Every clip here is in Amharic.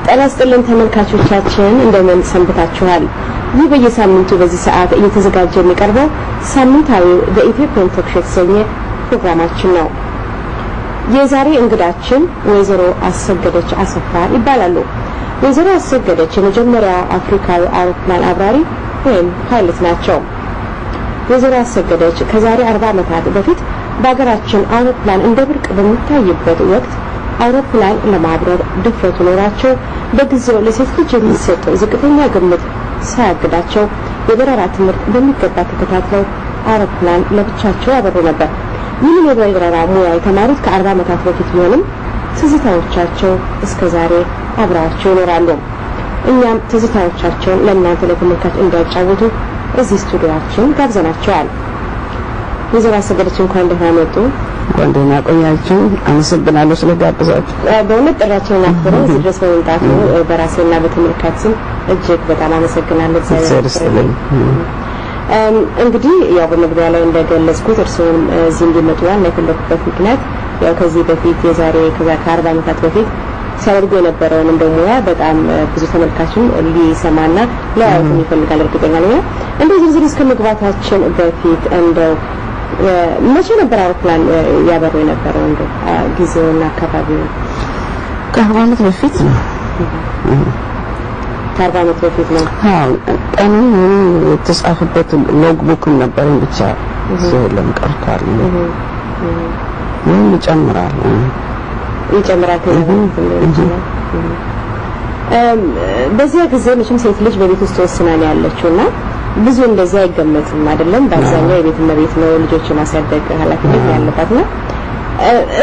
ጤና ይስጥልን ተመልካቾቻችን እንደምን ሰንብታችኋል? ይህ በየሳምንቱ በዚህ ሰዓት እየተዘጋጀ የሚቀርበው ሳምንታዊ በኢትዮጵያ ቶክሾው ፕሮግራማችን ነው። የዛሬ እንግዳችን ወይዘሮ አሰገደች አሰፋ ይባላሉ። ወይዘሮ አሰገደች የመጀመሪያ አፍሪካዊ አውሮፕላን አብራሪ ወይም ፓይለት ናቸው። ወይዘሮ አሰገደች ከዛሬ 40 ዓመታት በፊት በአገራችን አውሮፕላን እንደ ብርቅ በሚታይበት ወቅት አውሮፕላን ለማብረር ድፍረቱ ኖራቸው በጊዜው ለሴት ልጅ የሚሰጠው ዝቅተኛ ግምት ሳያግዳቸው የበረራ ትምህርት በሚገባ ተከታትለው አውሮፕላን ለብቻቸው ያበሩ ነበር። ይህን የበረራ ሙያ የተማሩት ከ40 ዓመታት በፊት ቢሆንም ትዝታዎቻቸው እስከዛሬ አብረዋቸው ይኖራሉ። እኛም ትዝታዎቻቸውን ለእናንተ ለተመልካች እንዲያጫውቱ እዚህ ስቱዲዮአችን ጋብዘናቸዋል። ወይዘሮ አሰገደች እንኳን ደህና መጡ። እንኳን ደህና ቆያችሁ። አመሰግናለሁ ስለጋበዛችሁ። በእውነት ጥሪያችንን አክብረው እዚህ ድረስ በመምጣቱ በራሴና በተመልካች ስም እጅግ በጣም አመሰግናለሁ። እንግዲህ ያው በመግቢያ ላይ እንደገለጽኩት እርስዎም እዚህ እንዲመጡ ዋና የፈለኩበት ምክንያት ያው ከዚህ በፊት የዛሬ ከ40 ዓመታት በፊት ሲያደርጉ የነበረውን እንደሙያ በጣም ብዙ ተመልካችም ሊሰማና ሊያውቁ ይፈልጋል እርግጠኛ ነኝ። እንደዚህ ዝርዝር እስከ መግባታችን በፊት እንደው መቼ ነበር አውሮፕላን ያበሩ የነበረው? እንደው ጊዜውና አካባቢው ከ40 ዓመት በፊት ነው። ከ40 ዓመት በፊት ነው። አዎ ቀኑ የተጻፈበት ሎግ ቡክም ነበር ብቻ ስለለም ቀርቷል። ይጨምራል በዚያ ጊዜ መቼም ሴት ልጅ በቤት ውስጥ ወስና ነው ያለችውና ብዙ እንደዛ አይገመትም አይደለም። በአብዛኛው የቤት እመቤት ነው ልጆችን ማሳደግ ኃላፊነት ያለባት ነው።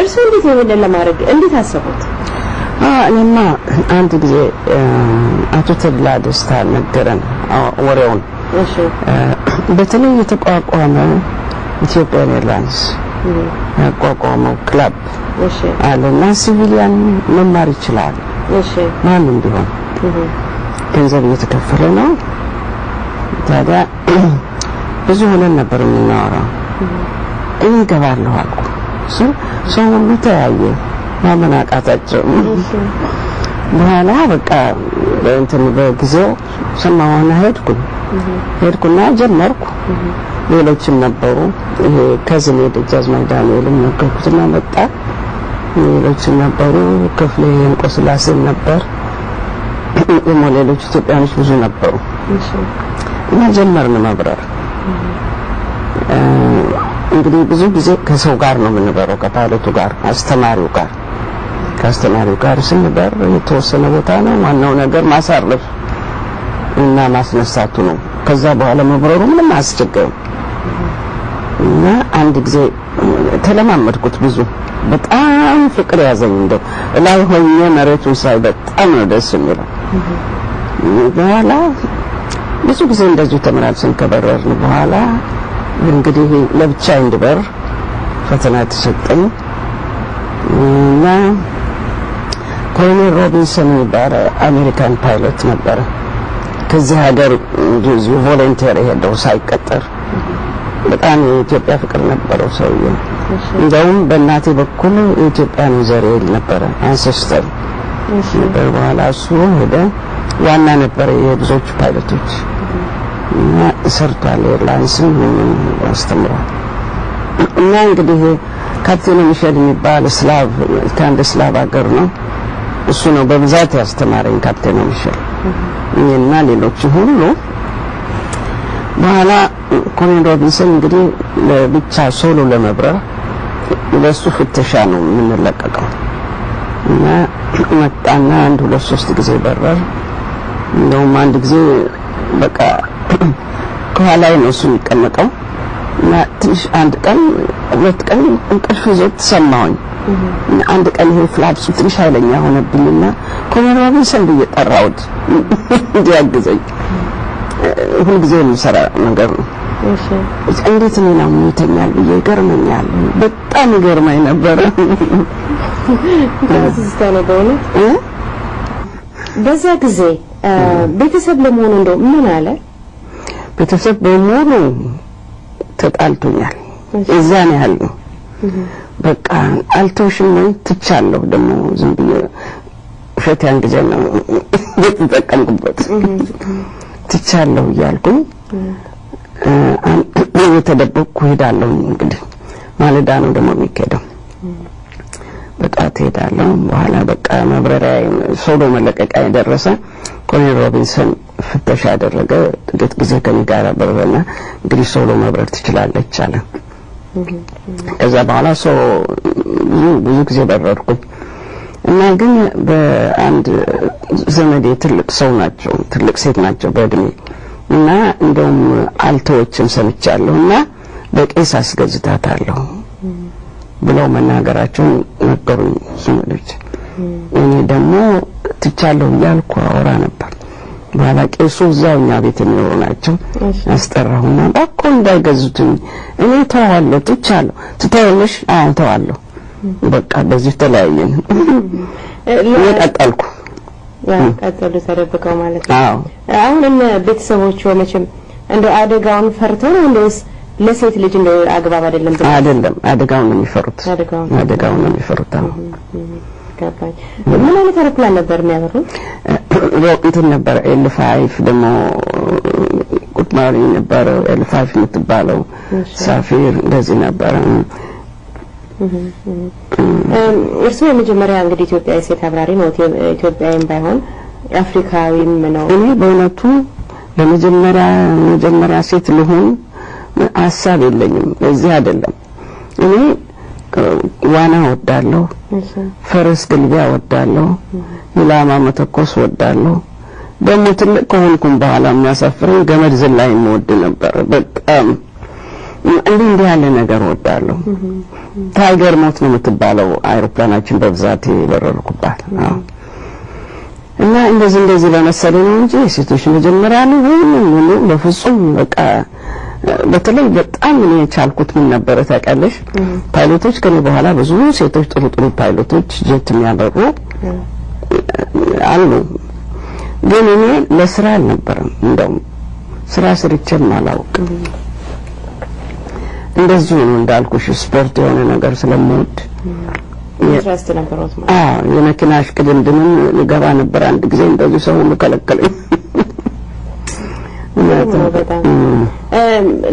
እርሱ እንዴት ነው ለማድረግ እንዴት አሰቡት? እኔማ አንድ ጊዜ አቶ ተድላ ደስታ ነገረን ወሬውን። እሺ በተለይ የተቋቋመ ኢትዮጵያን ኤርላይንስ ያቋቋመው ክለብ እሺ አለና ሲቪሊያን መማር ይችላል። እሺ ማንም ቢሆን ገንዘብ እየተከፈለ ነው። ታዲያ ብዙ ሆነን ነበር የምናወራው። እገባለሁ አልኩ። ሰው ሁሉ ተያየ። ማመን አቃታቸው። በኋላ በቃ በእንትን በጊዜው ሰማሁና ሄድኩና ጀመርኩ። ሌሎችም ነበሩ። ይሄ ከዝኔ ደጃዝማች ዳንኤልም ነገርኩትና መጣ። ሌሎችም ነበሩ። ክፍሌ እንቆስላሴም ነበር። ሌሎች ኢትዮጵያኖች ብዙ ነበሩ። እና ጀመርን መብረር። እንግዲህ ብዙ ጊዜ ከሰው ጋር ነው የምንበረው፣ ከፓይለቱ ጋር፣ ከአስተማሪው ጋር ስንበር የተወሰነ ቦታ ነው። ዋናው ነገር ማሳረፍ እና ማስነሳቱ ነው። ከዛ በኋላ መብረሩ ምንም አያስቸግርም። እና አንድ ጊዜ ተለማመድኩት። ብዙ በጣም ፍቅር ያዘኝ። እንደው ላይ ሆኜ መሬቱን ሳይ በጣም ነው ደስ የሚለው። በኋላ ብዙ ጊዜ እንደዚህ ተመራጭን ከበረርን በኋላ እንግዲህ ለብቻ እንድበር ፈተና ተሰጠኝ እና ኮሎኔል ሮቢንሰን የሚባል አሜሪካን ፓይለት ነበር። ከዚህ ሀገር እንደዚህ ቮለንተሪ ሄደው ሳይቀጠር በጣም የኢትዮጵያ ፍቅር ነበረው ሰውዬው። እንደውም በእናቴ በኩል የኢትዮጵያን ዘር ነበረ አንሰስተር። በኋላ እሱ ሄደ ዋና ነበር የብዙዎች ፓይለቶች እና ሰርቷል። ኤርላይንስን አስተምሯል። እና እንግዲህ ካፕቴን ሚሼል የሚባል ስላቭ ከአንድ ስላቭ ሀገር ነው። እሱ ነው በብዛት ያስተማረኝ ካፕቴን ሚሼል እና ሌሎች ሁሉ። በኋላ ኮሎኔል ሮቢንሰን እንግዲህ ለብቻ ሶሎ ለመብረር ለሱ ፍተሻ ነው የምንለቀቀው እና መጣና 1 2 3 ጊዜ በረር። እንደውም አንድ ጊዜ በቃ ከኋላዬ ነው እሱ የሚቀመጠው እና ትንሽ አንድ ቀን 2 ቀን እንቅልፍ ይዞት ተሰማኝ። አንድ ቀን ይሄ ፍላፕሱ ትንሽ ኃይለኛ ሆነብኝና ኮሎኔል ሮቢንሰን ብዬ ጠራሁት እንዲያግዘኝ። ሁሉ ጊዜ የሚሰራ ነገር ነው። እሺ እንዴት ነው የሚተኛል ብዬ ገርመኛል። በጣም ገርመኝ ነበር። በዛ ጊዜ ቤተሰብ ለመሆኑ እንደው ምን አለ? ቤተሰብ በሙሉ ተጣልቶኛል። እዛን ያህል ነው። በቃ አልተውሽም ትቻለሁ። ደግሞ ዝም ብዬ ውሸት ያን ጊዜ ነው የተጠቀምኩበት። ትቻለሁ እያልኩኝ የተደበቅኩ ሄዳለሁ። እንግዲህ ማለዳ ነው ደግሞ የሚካሄደው። በጣም ሄዳለሁ። በኋላ በቃ መብረሪያ ሶሎ መለቀቂያ የደረሰ ኮሎኔል ሮቢንሰን ፍተሻ ያደረገ። ጥቂት ጊዜ ከኔ ጋር በረረና እንግዲህ ሶሎ መብረር ትችላለች አለ። ከዛ በኋላ ብዙ ጊዜ በረርኩኝ እና ግን በአንድ ዘመዴ ትልቅ ሰው ናቸው፣ ትልቅ ሴት ናቸው በእድሜ እና እንደውም አልተዎችም ሰምቻለሁና በቄስ አስገዝታታለሁ ብለው መናገራቸውን ነገሩኝ ዘመዶች። እኔ ደግሞ ትቻለሁ እያልኩ አወራ ነበር። በኋላ ቄሱ እዛው እኛ ቤት የሚኖሩ ናቸው። አስጠራሁና ባኮ እንዳይገዙትኝ እኔ ተዋለሁ፣ ትቻለሁ። ትተዋለሽ? አዎ ተዋለሁ። በቃ በዚህ ተለያየን። ቀጠልኩ። ቀጠሉ ተደብቀው ማለት ነው። አዎ አሁን ቤተሰቦቹ መቼም እንደው አደጋውን ፈርተው ነው እንደውስ ለሴት ልጅ እንደው አግባብ አይደለም አይደለም፣ አደጋውን ነው የሚፈሩት። አደጋውን ነው የሚፈሩት። ገባኝ። ምን አይነት አውሮፕላን ነበር የሚያበሩት? እንትን ነበር ኤል5 ደግሞ ቁጥማሪ ነበር። ኤል5 የምትባለው ሳፊር እንደዚህ ነበር። እርሱ የመጀመሪያ እንግዲህ ኢትዮጵያዊ ሴት አብራሪ ነው። ኢትዮጵያዊም ባይሆን አፍሪካዊም ነው። እኔ በእውነቱ ለመጀመሪያ ሴት ልሆን ሐሳብ የለኝም። እዚህ አይደለም። እኔ ዋና ወዳለሁ፣ ፈረስ ግልቢያ ወዳለሁ፣ ኢላማ መተኮስ ወዳለሁ። ደግሞ ትልቅ ከሆንኩም በኋላ የሚያሳፍረኝ ገመድ ዝላይ ወድ ነበር በጣም። እንዲህ ያለ ነገር ወዳለሁ። ታይገር ሞት ነው የምትባለው አይሮፕላናችን በብዛት የበረርኩባት። እና እንደዚህ ለመሰለኝ እንጂ ሴቶች መጀመሪያ ነው ሁሉ በፍጹም በቃ። በተለይ በጣም እኔ ቻልኩት ምን ነበር ታውቃለሽ? ፓይሎቶች ከኔ በኋላ ብዙ ሴቶች ጥሩ ፓይሎቶች ጀት የሚያበሩ አሉ። ግን እኔ ለስራ አልነበረም። እንደውም ስራ ስርቼም አላውቅም። እንደዚህ ነው እንዳልኩሽ ስፖርት የሆነ ነገር ስለምወድ ኢንትረስት ነበርኩት ማለት ነው። የመኪና እሽቅድምድምን ልገባ ነበር። አንድ ጊዜ እንደዚህ ሰው ሁሉ ከለከለኝ።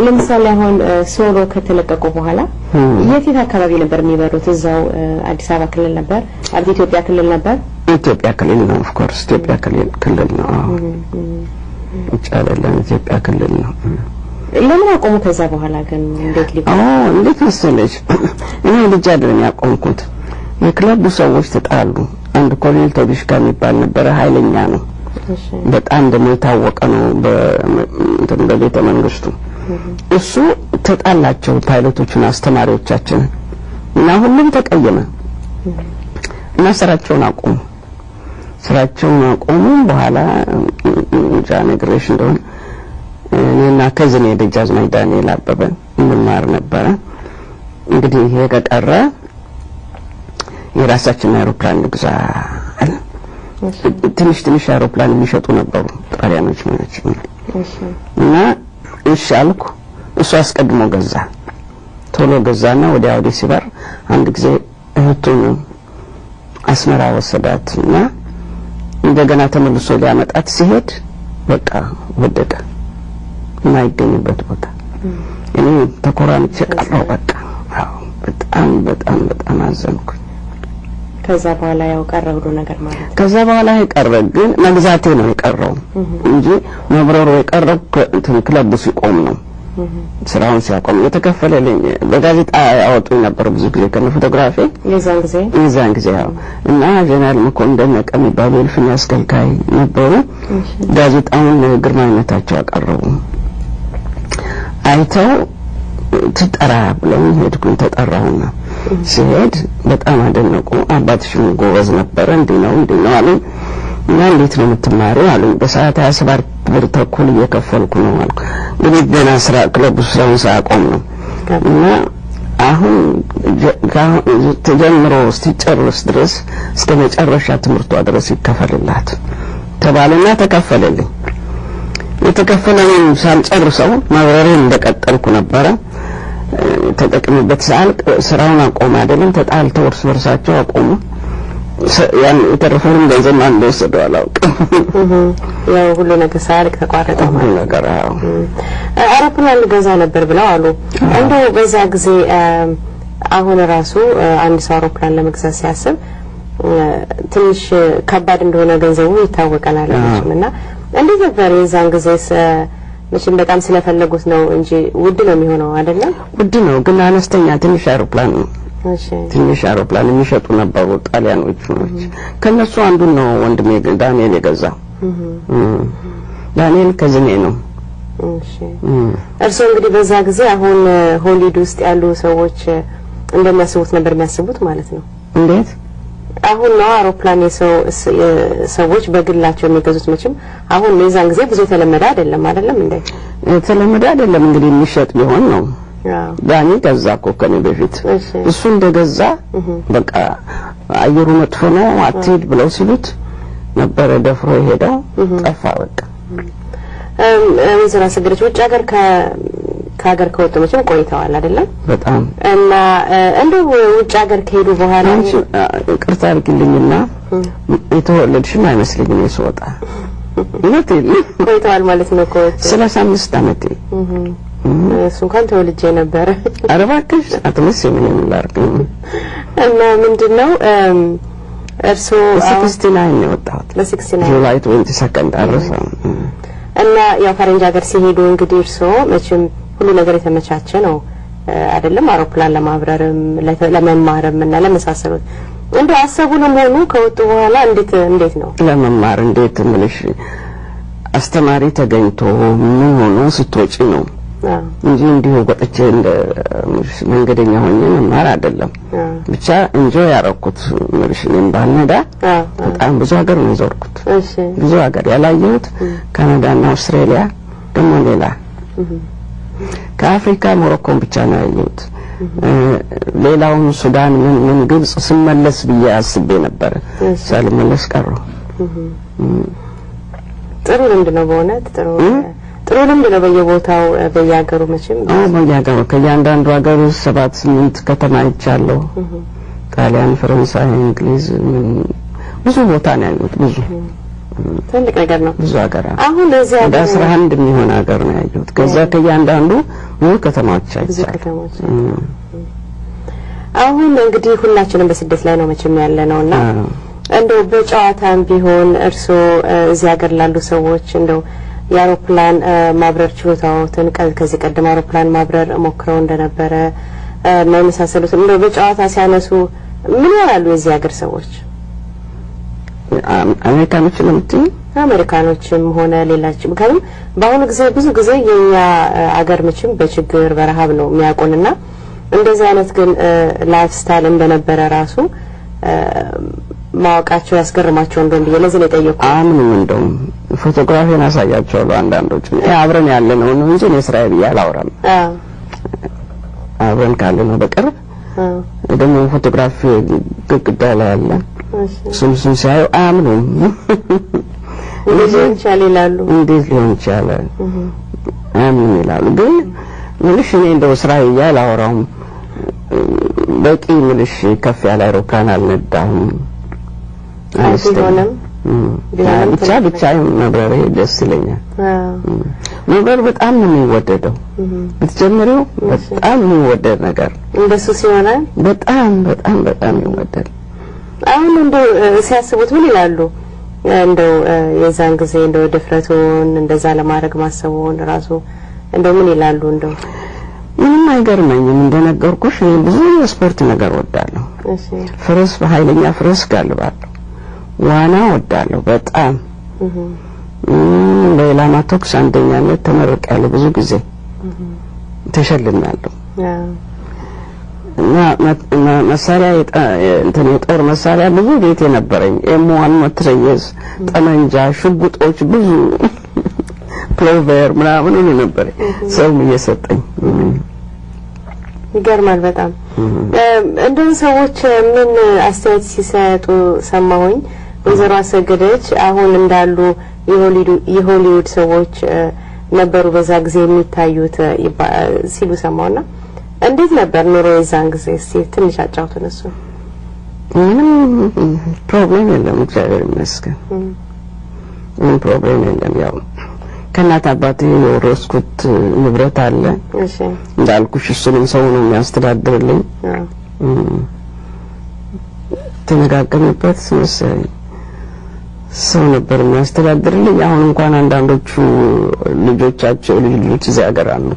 ለምሳሌ አሁን ሶሎ ከተለቀቁ በኋላ የት አካባቢ ነበር የሚበሩት? እዛው አዲስ አበባ ክልል ነበር? አዲስ ኢትዮጵያ ክልል ነበር? ኢትዮጵያ ክልል ነው። ኦፍ ኮርስ ኢትዮጵያ ክልል ነው። ይቻላል ኢትዮጵያ ክልል ነው። ለምን አቆሙ? ከዛ በኋላ ግን እንዴት መሰለሽ? እኔ ልጅ አይደለም ያቆምኩት። የክለቡ ሰዎች ተጣሉ። አንድ ኮሎኔል ቶቢሽካ የሚባል ነበር፣ ኃይለኛ ነው በጣም ደግሞ የታወቀ ነው በቤተ መንግስቱ። እሱ ተጣላቸው ፓይሎቶቹን አስተማሪዎቻችን እና ሁሉም ተቀየመ እና ስራቸውን አቆሙ። በኋላ ጃነግሬሽ እንደሆነ እኔና ከዝኔ ደጃዝማች ዳንኤል አበበ እንማር ነበረ። እንግዲህ ይሄ ከቀረ የራሳችን አውሮፕላን ግዛ አለ። ትንሽ አውሮፕላን የሚሸጡ ነበሩ ጣሊያኖች ማለት ነው። እና እሺ አልኩ። እሱ አስቀድሞ ገዛ፣ ቶሎ ገዛና ወዲያ ሲበር አንድ ጊዜ እህቱን አስመራ ወሰዳትና እንደገና ተመልሶ ሊያመጣት ሲሄድ በቃ ወደቀ የማይገኝበት ቦታ። እኔ ተኮራምቼ ቀረሁ በቃ። በጣም አዘንኩ። ከዛ በኋላ ያው ቀረ ብሎ ነገር ማለት ነው። ከዛ በኋላ የቀረ ግን መግዛቴ ነው የቀረው እንጂ መብረሩ የቀረው ክለቡ ሲቆም ነው። ስራውን ሲያቆም የተከፈለልኝ በጋዜጣ ያወጡኝ ነበር ብዙ ጊዜ ከነ ፎቶግራፊ የዛን ጊዜ ያው እና ጀነራል መኮንን ደነቀ የሚባሉ እልፍኝ አስከልካይ ነበሩ። ጋዜጣውን ግርማዊነታቸው አቀረቡ። አይተው ትጠራ ብለው ሄድኩኝ። ተጠራሁና ሲሄድ በጣም አደነቁ። አባትሽም ጎበዝ ነበር እንዲህ ነው አሉኝ። እና እንዴት ነው የምትማሪው አሉኝ። በሰዓት 27 ብር ተኩል እየከፈልኩ ነው አልኩ። እንግዲህ ገና ስራ ክለቡ ስራውን ሳቆም ነው። እና አሁን ተጀምሮ እስኪጨርስ ድረስ እስከ መጨረሻ ትምህርቷ ድረስ ይከፈልላት ተባለና ተከፈለልኝ። የተከፈለኝ ሳልጨርሰው ማብረሬን እንደቀጠልኩ ነበረ። ተጠቅሜበት ሳልቅ ስራውን አቆም አይደለም ተጣልተው እርስ በርሳቸው አቆሙ። ያን የተረፈውን ገንዘብ ማን እንደወሰደው አላውቅም። ያው ሁሉ ነገር ሳያልቅ ተቋረጠ ማለት ነገር አውሮፕላን ገዛ ነበር ብለው አሉ። እንደው በዛ ጊዜ አሁን ራሱ አንድ ሰው አውሮፕላን ለመግዛት ሲያስብ ትንሽ ከባድ እንደሆነ ገንዘቡ ይታወቃል አይደልና እንዴት ነበር የዛን ጊዜስ? መቼም በጣም ስለፈለጉት ነው እንጂ ውድ ነው የሚሆነው አይደለም? ውድ ነው ግን አነስተኛ ትንሽ አውሮፕላን ነው። እሺ ትንሽ አውሮፕላን የሚሸጡ ነበሩ ጣሊያኖቹ ናቸው። ከነሱ አንዱ ነው ወንድሜ ዳንኤል የገዛው። ዳንኤል ከዝኔ ነው። እሺ እርሶ እንግዲህ በዛ ጊዜ አሁን ሆሊውድ ውስጥ ያሉ ሰዎች እንደሚያስቡት ነበር የሚያስቡት ማለት ነው? እንዴት? አሁን ነው አውሮፕላን ሰዎች በግላቸው የሚገዙት። መቼም አሁን የዛን ጊዜ ብዙ የተለመደ አይደለም እንዴ? የተለመደ አይደለም እንግዲህ የሚሸጥ ቢሆን ነው። ዳኒ ገዛ እኮ ከኔ በፊት እሱ እንደገዛ በቃ አየሩ መጥፎ ነው አትሄድ ብለው ሲሉት ነበር ደፍሮ ሄደው ጠፋ በቃ። ወይዘሮ አሰገደች ውጭ ሀገር ከወጡ መቼም ቆይተዋል አይደለም? በጣም እና እንደው ውጭ ሀገር ከሄዱ በኋላ ቅርታ አድርግልኝና የተወለድሽም አይመስልኝም የስወጣ እውነቴን ቆይተዋል ማለት ነው እኮ 35 ዓመቴ እሱ እንኳን ተወልጄ ነበር። ኧረ እባክሽ አትመስይም ምን ላድርግ። እና ምንድነው እርሶ 69 ነው የወጣሁት በ69 ጁላይ 22 አረሳው። እና ያው ፈረንጅ ሀገር ሲሄዱ እንግዲህ እርሶ መቼም ሁሉ ነገር የተመቻቸ ነው አይደለም? አውሮፕላን ለማብረርም ለመማርም እና ለመሳሰሉት እንደው አሰቡንም ሆኑ ከወጡ በኋላ እንዴት ነው ለመማር? እንዴት ምልሽ አስተማሪ ተገኝቶ ምን ሆኖ ስትወጪ ነው እንጂ እንዲሁ ወጥቼ እንደ መንገደኛ ሆኜ መማር አይደለም። ብቻ እንጆይ ያረኩት ምልሽ እኔም ባልነዳ በጣም ብዙ ሀገር ነው የዞርኩት። ብዙ ሀገር ያላየሁት ካናዳና አውስትራሊያ ደግሞ ሌላ ከአፍሪካ ሞሮኮን ብቻ ነው ያየሁት። ሌላውን ሱዳን ምን ግብጽ ስመለስ ብዬ አስቤ ነበር ሳልመለስ ቀረሁ። ጥሩ ልምድ ነው በእውነት ጥሩ ልምድ ነው። በየቦታው በየሀገሩ መቼም በየሀገሩ ከእያንዳንዱ ሀገር 7-8 ከተማ አይቻለሁ። ጣሊያን፣ ፈረንሳይ፣ እንግሊዝ ብዙ ቦታ ነው ያየሁት። ብዙ ትልቅ ነገር ነው። ብዙ ሀገር አሁን እዚህ ሀገር 11 የሚሆን ሀገር ነው ያየሁት። ከዛ ከእያንዳንዱ ብዙ ከተማዎች አይቻለሁ። አሁን እንግዲህ ሁላችንም በስደት ላይ ነው መቼም ያለነውና እንደው በጨዋታም ቢሆን እርሶ እዚህ ሀገር ላሉ ሰዎች እንደው የአውሮፕላን ማብረር ችሎታዎትን ከዚህ ቀደም አውሮፕላን ማብረር ሞክረው እንደነበረ እና የመሳሰሉት እንደው በጨዋታ ሲያነሱ ምን ያላሉ የዚህ ሀገር ሰዎች? አሜሪካኖችም ሆነ ሌላችም ምክንያቱም በአሁኑ ጊዜ ብዙ ጊዜ የኛ አገር መቼም በችግር በረሃብ ነው የሚያውቁንና እንደዚህ አይነት ግን ላይፍ ስታይል እንደነበረ ራሱ ማወቃቸው ያስገርማቸው እንደሆነ ብዬ ለዚህ ነው የጠየቁት። አምንም እንደውም ፎቶግራፊን አሳያቸዋለሁ አንዳንዶቹ አብረን ያለነው ነው እንጂ እኔ ስራዬ ብዬ አላወራም። አብረን ካለነው በቅርብ ደግሞ ፎቶግራፊ ግድግዳ ላይ አለ። እሱን ሲያዩ አምንም እንዴት ሊሆን ይችላል አምንም ይላሉ። ግን ምንሽ እኔ እንደው ስራዬ ብዬ አላወራም። በቂ ምንሽ ከፍ ያለ አውሮፕላን አልነዳሁም። ብቻ መብረር ደስ ይለኛል። መብረር በጣም ነው የሚወደደው። ብትጀምሪው በጣም የሚወደድ ነገር እንደሱ ሲሆን በጣም ይወደዳል። አሁን እንደው ሲያስቡት ምን ይላሉ? እንደው የዛን ጊዜ እንደው ድፍረቱን እንደዛ ለማድረግ ማሰቡን ራሱ እንደው ምን ይላሉ? እንደው ምንም አይገርመኝም። እንደነገርኩሽ ብዙ የስፖርት ነገር ወዳለሁ። ፈረስ በኃይለኛ ፈረስ ጋልባለሁ። ዋና ወዳለሁ በጣም በኢላማ ተኩስ አንደኛነት ተመርቄያለሁ። ብዙ ጊዜ ተሸልሜያለሁ። እና መሳሪያ የጦር መሳሪያ ብዙ ቤት የነበረኝ M1 መትረየስ፣ ጠመንጃ፣ ሽጉጦች ብዙ ፕሎቨር ምናምን ሁሉ ነበር ሰው እየሰጠኝ። ይገርማል በጣም። እንደው ሰዎች ምን አስተያየት ሲሰጡ ሰማሁኝ። ወይዘሮ አሰገደች አሁን እንዳሉ የሆሊውድ ሰዎች ነበሩ በዛ ጊዜ የሚታዩት ሲሉ ሰማውና እንዴት ነበር ኑሮ የዛን ጊዜ? እስቲ ትንሽ አጫውቱን። እሱ ምንም ፕሮብሌም የለም እግዚአብሔር ይመስገን ምንም ፕሮብሌም የለም ያው ከእናት አባቴ የወረስኩት ንብረት አለ እሺ እንዳልኩሽ እሱንም ሰው ነው የሚያስተዳድርልኝ ተነጋገርንበት መሰለኝ ሰው ነበር የሚያስተዳድርልኝ አሁን እንኳን አንዳንዶቹ ልጆቻቸው ልጆች እዚያ ሀገር አሉ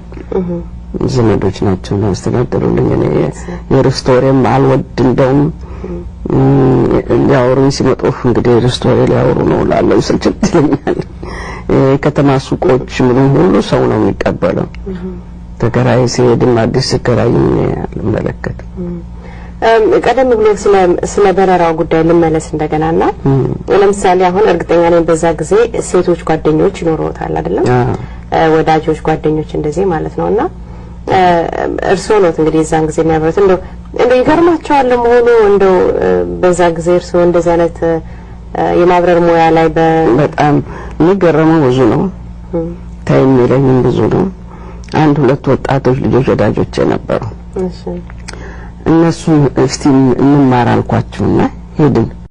ዘመዶች ናቸው የሚያስተዳድሩልኝ እኔ የሪስቶሬም አልወድ እንደውም ያወሩኝ ሲመጡ እንግዲህ ሪስቶሬ ሊያወሩ ነው ላለው ስልችት ይለኛል ከተማ ሱቆች ምን ሁሉ ሰው ነው የሚቀበለው ተከራይ ሲሄድም አዲስ ተከራይ ያልመለከት ቀደም ብሎ ስለ በረራው ጉዳይ ልመለስ እንደገናና ለምሳሌ አሁን እርግጠኛ ነኝ በዛ ጊዜ ሴቶች ጓደኞች ይኖሩታል አይደለም ወዳጆች ጓደኞች እንደዚህ ማለት ነውና እርሶ ነው እንግዲህ እዛን ጊዜ የሚያበሩት እንደው ይገርማቸዋል ለመሆኑ እንደው በዛ ጊዜ እርሶ እንደዚህ አይነት የማብረር ሙያ ላይ በጣም የሚገርመው ብዙ ነው ታይም የሚለኝም ብዙ ነው አንድ ሁለት ወጣቶች ልጆች ወዳጆቼ ነበሩ እሺ እነሱ እስቲ እንማር አልኳቸውና ሄድን